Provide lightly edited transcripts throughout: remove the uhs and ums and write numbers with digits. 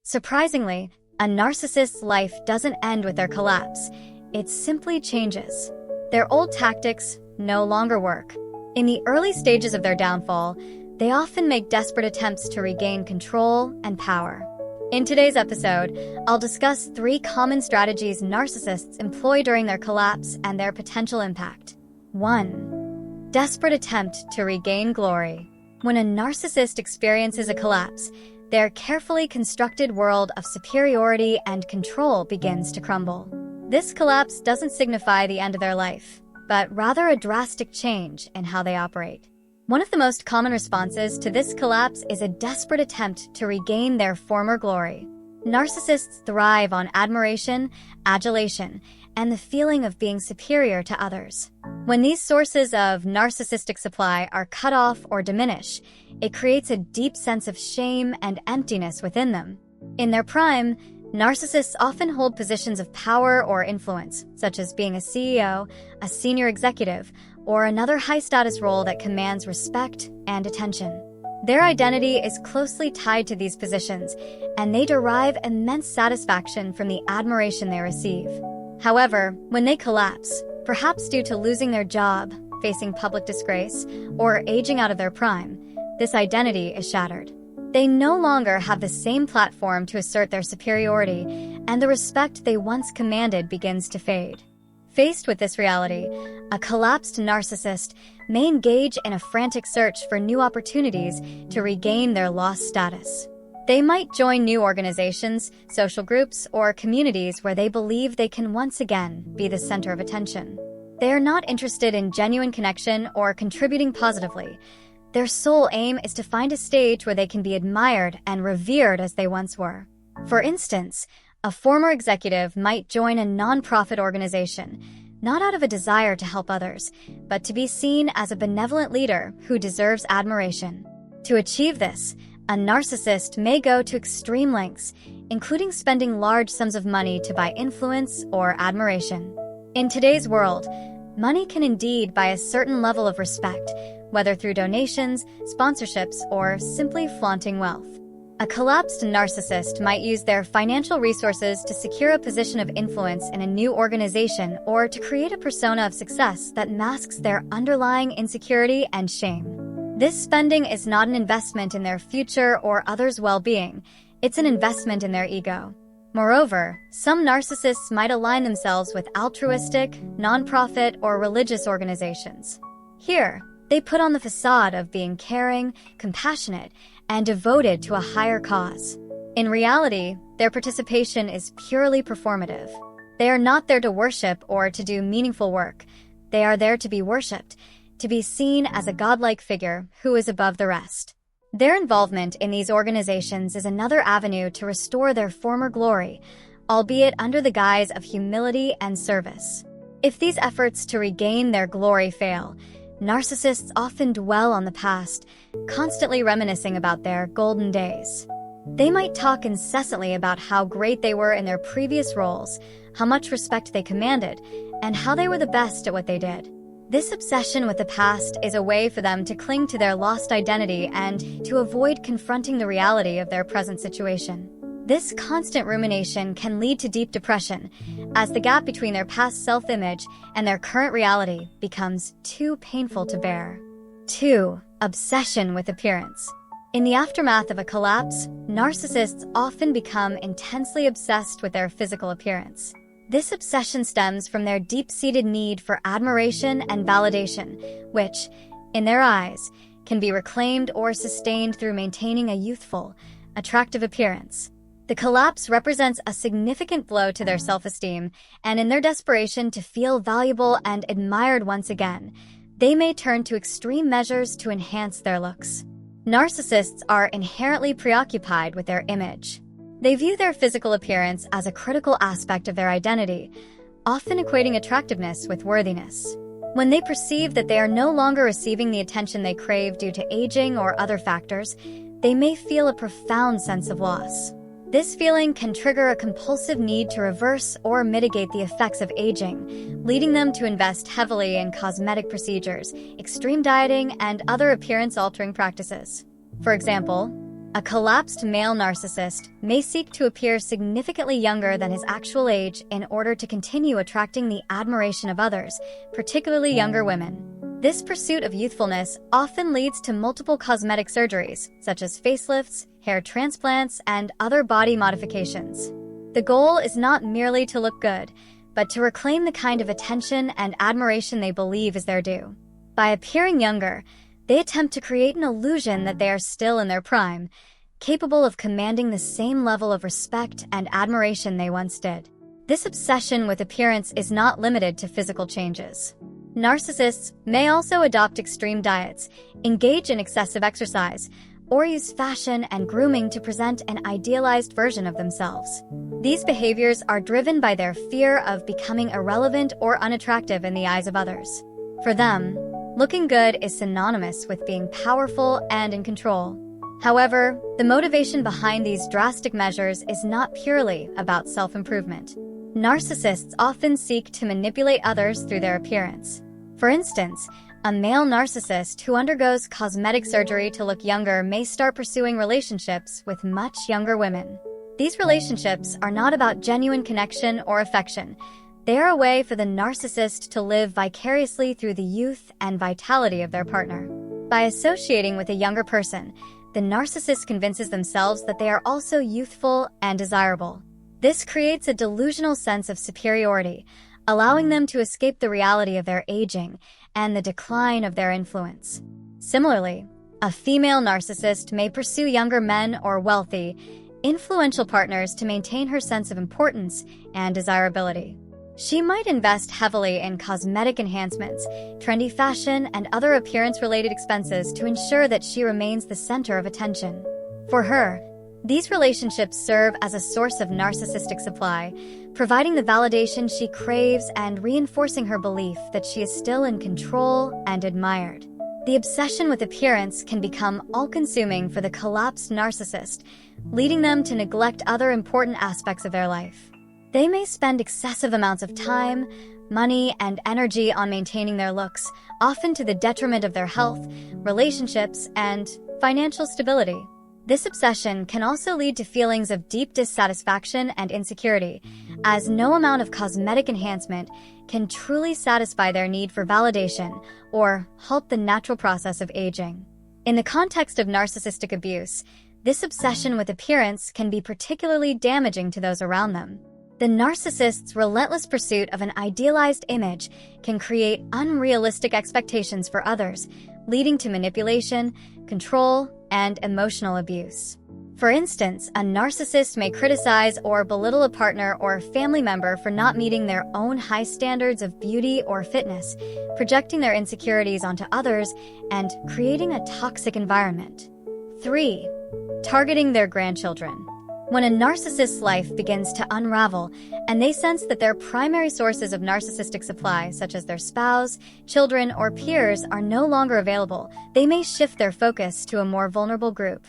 Surprisingly, a narcissist's life doesn't end with their collapse. It simply changes. Their old tactics no longer work. In the early stages of their downfall, they often make desperate attempts to regain control and power. In today's episode, I'll discuss 3 common strategies narcissists employ during their collapse and their potential impact. 1. Desperate attempt to regain glory. When a narcissist experiences a collapse, their carefully constructed world of superiority and control begins to crumble. This collapse doesn't signify the end of their life, but rather a drastic change in how they operate. One of the most common responses to this collapse is a desperate attempt to regain their former glory. Narcissists thrive on admiration, adulation, and the feeling of being superior to others. When these sources of narcissistic supply are cut off or diminish, it creates a deep sense of shame and emptiness within them. In their prime, narcissists often hold positions of power or influence, such as being a CEO, a senior executive, or another high-status role that commands respect and attention. Their identity is closely tied to these positions, and they derive immense satisfaction from the admiration they receive. However, when they collapse, perhaps due to losing their job, facing public disgrace, or aging out of their prime, this identity is shattered. They no longer have the same platform to assert their superiority, and the respect they once commanded begins to fade. Faced with this reality, a collapsed narcissist may engage in a frantic search for new opportunities to regain their lost status. They might join new organizations, social groups, or communities where they believe they can once again be the center of attention. They are not interested in genuine connection or contributing positively. Their sole aim is to find a stage where they can be admired and revered as they once were. For instance, a former executive might join a nonprofit organization, not out of a desire to help others, but to be seen as a benevolent leader who deserves admiration. To achieve this, a narcissist may go to extreme lengths, including spending large sums of money to buy influence or admiration. In today's world, money can indeed buy a certain level of respect, whether through donations, sponsorships, or simply flaunting wealth. A collapsed narcissist might use their financial resources to secure a position of influence in a new organization or to create a persona of success that masks their underlying insecurity and shame. This spending is not an investment in their future or others' well-being. It's an investment in their ego. Moreover, some narcissists might align themselves with altruistic, nonprofit, or religious organizations. Here, they put on the facade of being caring, compassionate, and devoted to a higher cause. In reality, their participation is purely performative. They are not there to worship or to do meaningful work. They are there to be worshipped, to be seen as a godlike figure who is above the rest. Their involvement in these organizations is another avenue to restore their former glory, albeit under the guise of humility and service. If these efforts to regain their glory fail, narcissists often dwell on the past, constantly reminiscing about their golden days. They might talk incessantly about how great they were in their previous roles, how much respect they commanded, and how they were the best at what they did. This obsession with the past is a way for them to cling to their lost identity and to avoid confronting the reality of their present situation. This constant rumination can lead to deep depression, as the gap between their past self-image and their current reality becomes too painful to bear. 2. Obsession with appearance. In the aftermath of a collapse, narcissists often become intensely obsessed with their physical appearance. This obsession stems from their deep-seated need for admiration and validation, which, in their eyes, can be reclaimed or sustained through maintaining a youthful, attractive appearance. The collapse represents a significant blow to their self-esteem, and in their desperation to feel valuable and admired once again, they may turn to extreme measures to enhance their looks. Narcissists are inherently preoccupied with their image. They view their physical appearance as a critical aspect of their identity, often equating attractiveness with worthiness. When they perceive that they are no longer receiving the attention they crave due to aging or other factors, they may feel a profound sense of loss. This feeling can trigger a compulsive need to reverse or mitigate the effects of aging, leading them to invest heavily in cosmetic procedures, extreme dieting, and other appearance-altering practices. For example, A collapsed male narcissist may seek to appear significantly younger than his actual age in order to continue attracting the admiration of others, particularly younger women. This pursuit of youthfulness often leads to multiple cosmetic surgeries, such as facelifts, hair transplants, and other body modifications. The goal is not merely to look good, but to reclaim the kind of attention and admiration they believe is their due. By appearing younger, they attempt to create an illusion that they are still in their prime, capable of commanding the same level of respect and admiration they once did. This obsession with appearance is not limited to physical changes. Narcissists may also adopt extreme diets, engage in excessive exercise, or use fashion and grooming to present an idealized version of themselves. These behaviors are driven by their fear of becoming irrelevant or unattractive in the eyes of others. For them, looking good is synonymous with being powerful and in control. However, the motivation behind these drastic measures is not purely about self-improvement. Narcissists often seek to manipulate others through their appearance. For instance, a male narcissist who undergoes cosmetic surgery to look younger may start pursuing relationships with much younger women. These relationships are not about genuine connection or affection. They are a way for the narcissist to live vicariously through the youth and vitality of their partner. By associating with a younger person, the narcissist convinces themselves that they are also youthful and desirable. This creates a delusional sense of superiority, allowing them to escape the reality of their aging and the decline of their influence. Similarly, a female narcissist may pursue younger men or wealthy, influential partners to maintain her sense of importance and desirability. She might invest heavily in cosmetic enhancements, trendy fashion, and other appearance-related expenses to ensure that she remains the center of attention. For her, these relationships serve as a source of narcissistic supply, providing the validation she craves and reinforcing her belief that she is still in control and admired. The obsession with appearance can become all-consuming for the collapsed narcissist, leading them to neglect other important aspects of their life. They may spend excessive amounts of time, money, and energy on maintaining their looks, often to the detriment of their health, relationships, and financial stability. This obsession can also lead to feelings of deep dissatisfaction and insecurity, as no amount of cosmetic enhancement can truly satisfy their need for validation or halt the natural process of aging. In the context of narcissistic abuse, this obsession with appearance can be particularly damaging to those around them. The narcissist's relentless pursuit of an idealized image can create unrealistic expectations for others, leading to manipulation, control, and emotional abuse. For instance, a narcissist may criticize or belittle a partner or family member for not meeting their own high standards of beauty or fitness, projecting their insecurities onto others and creating a toxic environment. 3. Targeting their grandchildren. When a narcissist's life begins to unravel and they sense that their primary sources of narcissistic supply, such as their spouse, children, or peers, are no longer available, they may shift their focus to a more vulnerable group: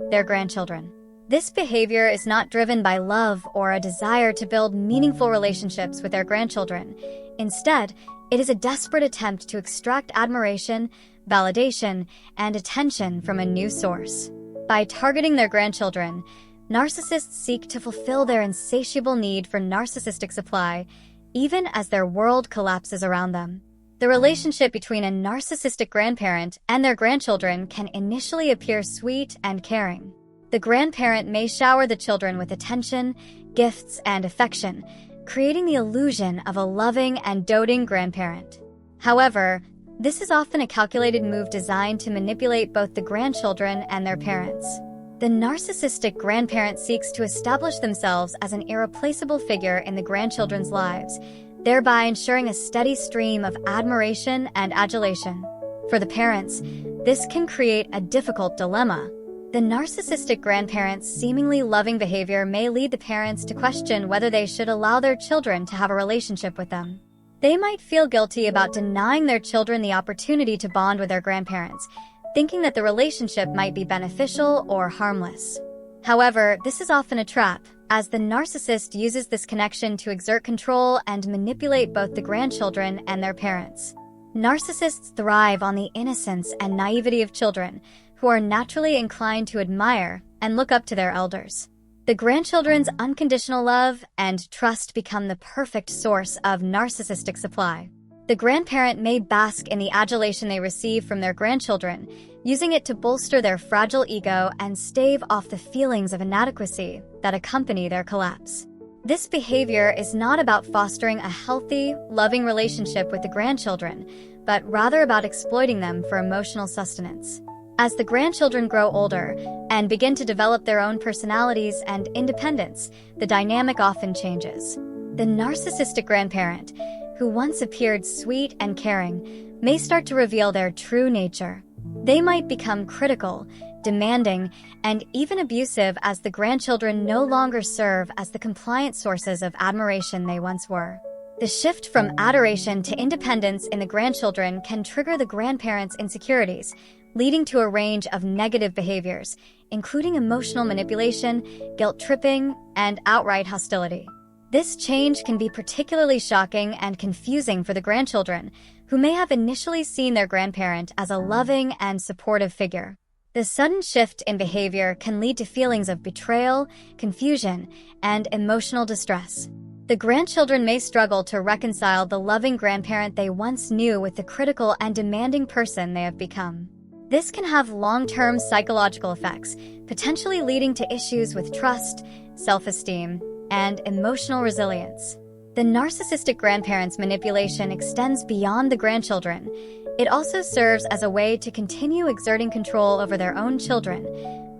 their grandchildren. This behavior is not driven by love or a desire to build meaningful relationships with their grandchildren. Instead, it is a desperate attempt to extract admiration, validation, and attention from a new source. By targeting their grandchildren, narcissists seek to fulfill their insatiable need for narcissistic supply, even as their world collapses around them. The relationship between a narcissistic grandparent and their grandchildren can initially appear sweet and caring. The grandparent may shower the children with attention, gifts, and affection, creating the illusion of a loving and doting grandparent. However, this is often a calculated move designed to manipulate both the grandchildren and their parents. The narcissistic grandparent seeks to establish themselves as an irreplaceable figure in the grandchildren's lives, thereby ensuring a steady stream of admiration and adulation. For the parents, this can create a difficult dilemma. The narcissistic grandparent's seemingly loving behavior may lead the parents to question whether they should allow their children to have a relationship with them. They might feel guilty about denying their children the opportunity to bond with their grandparents, thinking that the relationship might be beneficial or harmless. However, this is often a trap, as the narcissist uses this connection to exert control and manipulate both the grandchildren and their parents. Narcissists thrive on the innocence and naivety of children, who are naturally inclined to admire and look up to their elders. The grandchildren's unconditional love and trust become the perfect source of narcissistic supply. The grandparent may bask in the adulation they receive from their grandchildren, using it to bolster their fragile ego and stave off the feelings of inadequacy that accompany their collapse. This behavior is not about fostering a healthy, loving relationship with the grandchildren, but rather about exploiting them for emotional sustenance. As the grandchildren grow older and begin to develop their own personalities and independence, the dynamic often changes. The narcissistic grandparent, who once appeared sweet and caring, may start to reveal their true nature. They might become critical, demanding, and even abusive as the grandchildren no longer serve as the compliant sources of admiration they once were. The shift from adoration to independence in the grandchildren can trigger the grandparents' insecurities, leading to a range of negative behaviors, including emotional manipulation, guilt-tripping, and outright hostility. This change can be particularly shocking and confusing for the grandchildren, who may have initially seen their grandparent as a loving and supportive figure. The sudden shift in behavior can lead to feelings of betrayal, confusion, and emotional distress. The grandchildren may struggle to reconcile the loving grandparent they once knew with the critical and demanding person they have become. This can have long-term psychological effects, potentially leading to issues with trust, self-esteem, and emotional resilience. The narcissistic grandparent's manipulation extends beyond the grandchildren. It also serves as a way to continue exerting control over their own children,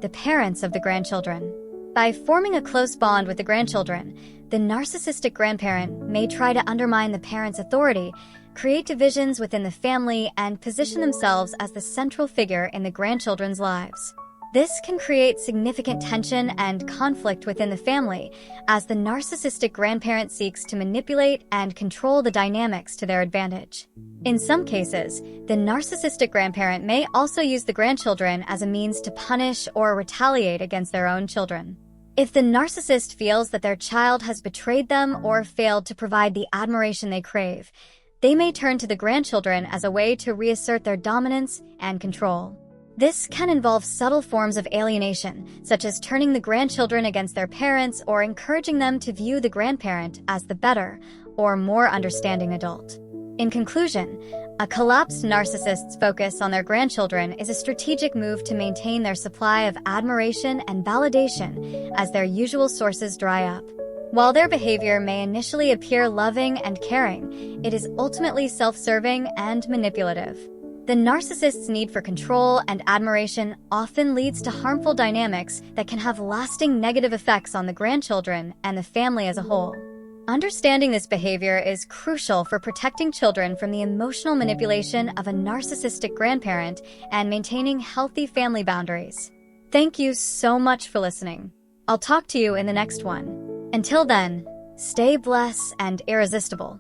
the parents of the grandchildren. By forming a close bond with the grandchildren, the narcissistic grandparent may try to undermine the parent's authority, create divisions within the family, and position themselves as the central figure in the grandchildren's lives. This can create significant tension and conflict within the family, as the narcissistic grandparent seeks to manipulate and control the dynamics to their advantage. In some cases, the narcissistic grandparent may also use the grandchildren as a means to punish or retaliate against their own children. If the narcissist feels that their child has betrayed them or failed to provide the admiration they crave, they may turn to the grandchildren as a way to reassert their dominance and control. This can involve subtle forms of alienation, such as turning the grandchildren against their parents or encouraging them to view the grandparent as the better or more understanding adult. In conclusion, a collapsed narcissist's focus on their grandchildren is a strategic move to maintain their supply of admiration and validation as their usual sources dry up. While their behavior may initially appear loving and caring, it is ultimately self-serving and manipulative. The narcissist's need for control and admiration often leads to harmful dynamics that can have lasting negative effects on the grandchildren and the family as a whole. Understanding this behavior is crucial for protecting children from the emotional manipulation of a narcissistic grandparent and maintaining healthy family boundaries. Thank you so much for listening. I'll talk to you in the next one. Until then, stay blessed and irresistible.